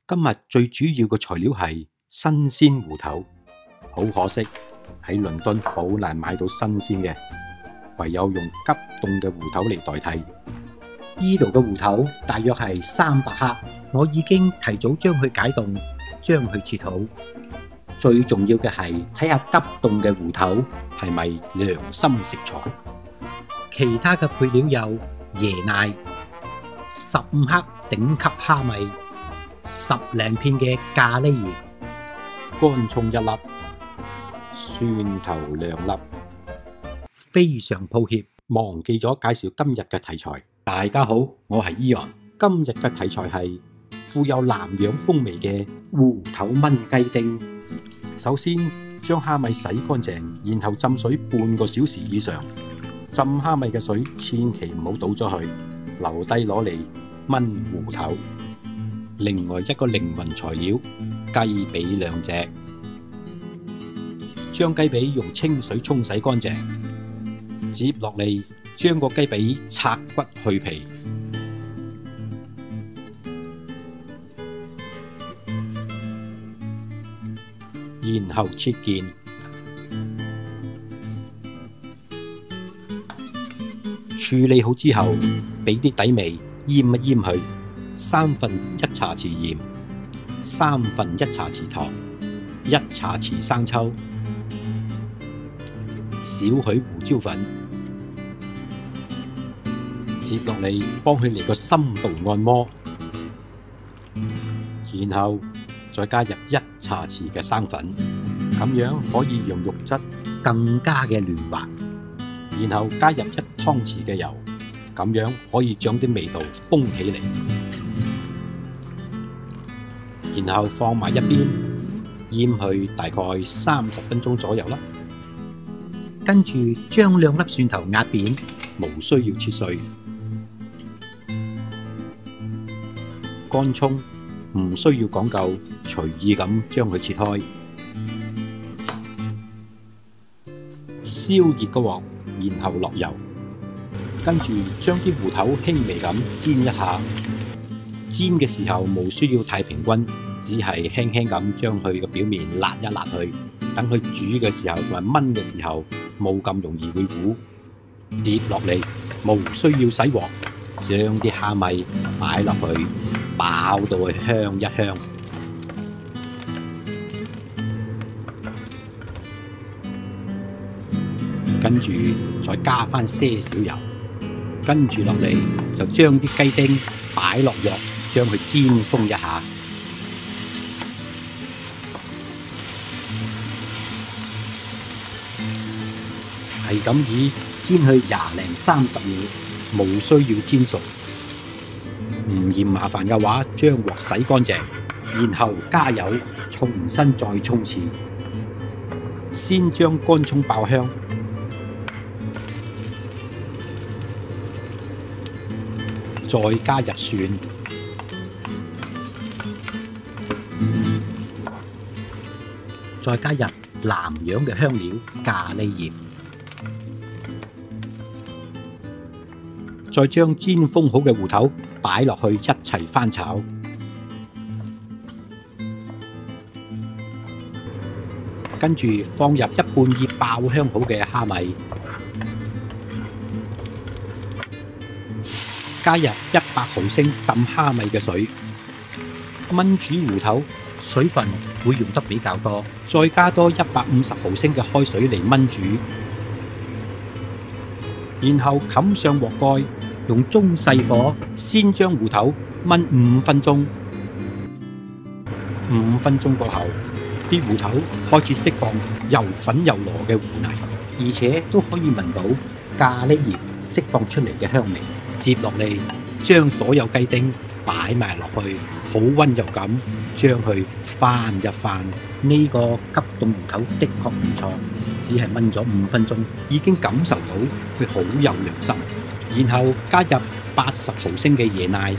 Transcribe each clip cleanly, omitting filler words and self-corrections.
今日最主要嘅材料係新鮮芋頭，好可惜喺倫敦好難買到新鮮嘅，唯有用急凍嘅芋頭嚟代替。呢度嘅芋頭大約係300克，我已經提早將佢解凍，將佢切好。最重要嘅係睇下急凍嘅芋頭係咪良心食材。其他嘅配料有椰奶、15克頂級蝦米、10零片嘅咖喱葉、乾葱1粒，蒜頭2粒。非常抱歉，忘記咗介紹今日嘅題材。大家好，我係Eon。今日嘅題材係富有南洋風味嘅芋頭炆雞丁。首先將蝦米洗乾淨，然後浸水半個小時以上。浸蝦米嘅水千祈唔好倒咗去，留低攞嚟炆芋頭。另外一個靈魂材料，雞髀2隻。將雞髀用清水沖洗乾淨。接落嚟將個雞髀拆骨去皮，然後切件。處理好之後，俾啲底味醃一醃佢，1/3茶匙鹽，1/3茶匙糖，1茶匙生抽，少許胡椒粉。接落嚟幫佢嚟個深度按摩，然後再加入1茶匙嘅生粉，咁樣可以讓肉質更加嘅嫩滑。然後加入1湯匙嘅油，咁樣可以將啲味道封起嚟。然後放埋一邊，醃佢大概30分鐘左右啦。跟住將2粒蒜頭壓扁，無需要切碎。乾葱唔需要講究，隨意咁將佢切開。燒熱個鑊，然後落油，跟住將啲芋頭輕微咁煎一下。煎嘅時候無需要太平均，只係輕輕咁將佢嘅表面辣一辣去，等佢煮嘅時候同埋燜嘅時候冇咁容易會糊。接落嚟無需要洗鑊，將啲蝦米擺落去，爆到佢香一香。跟住再加返些少油，跟住落嚟就將啲雞丁擺落鑊，將佢煎封一下。係咁以煎去20零30秒，無需要煎熟。唔嫌麻煩嘅話，將鑊洗乾淨，然後加油，重新再沖次。先將乾葱爆香，再加入蒜，再加入南洋嘅香料咖喱葉，再將煎封好嘅芋頭擺落去一齊翻炒。跟住放入一半已爆香好嘅蝦米，加入100毫升浸蝦米嘅水，炆煮芋頭水分會用得比較多，再加多150毫升嘅開水嚟炆煮，然後冚上鑊蓋，用中細火先將芋頭炆5分鐘。5分鐘過後，啲芋頭開始釋放又粉又糯嘅芋泥，而且都可以聞到咖喱葉釋放出嚟嘅香味。接落嚟將所有雞丁擺埋落去，好溫柔咁將佢翻一翻。呢個急凍芋頭的確唔錯，只係炆咗5分鐘，已經感受到佢好有良心。然後加入80毫升嘅椰奶，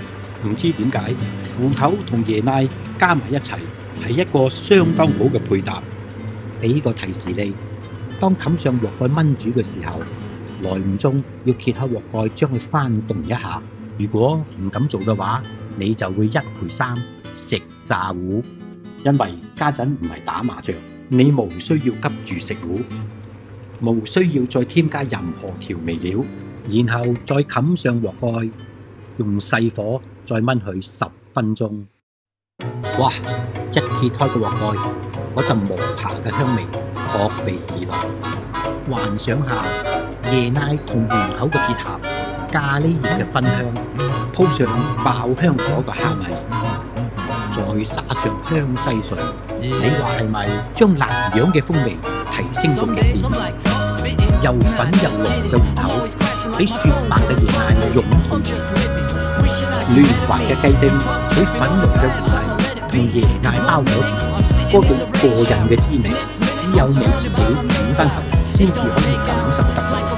唔知點解芋頭同椰奶加埋一齊係一個相當好嘅配搭。俾個提示你，當冚上鑊蓋炆煮嘅時候，耐唔中要揭開鑊蓋將佢翻動一下。如果唔敢做嘅話，你就會1賠3，食炸糊，因為家陣唔係打麻將，你無需要急住食糊，無需要再添加任何調味料，然後再冚上鑊蓋，用細火再燜佢10分鐘。哇！一揭開個鑊蓋，嗰陣無瑕嘅香味撲鼻而來，幻想下椰奶同芋頭嘅結合，咖喱鹽嘅芬香，鋪上爆香咗個蝦米，再撒上香西水，你話係咪將南洋嘅風味提升到極點？又粉又濃嘅芋頭，俾雪白嘅椰奶融同住，嫩滑嘅雞丁俾粉濃嘅芋泥同椰奶包裹住，嗰種過癮嘅滋味，只有你自己煮翻份先至可以感受得到。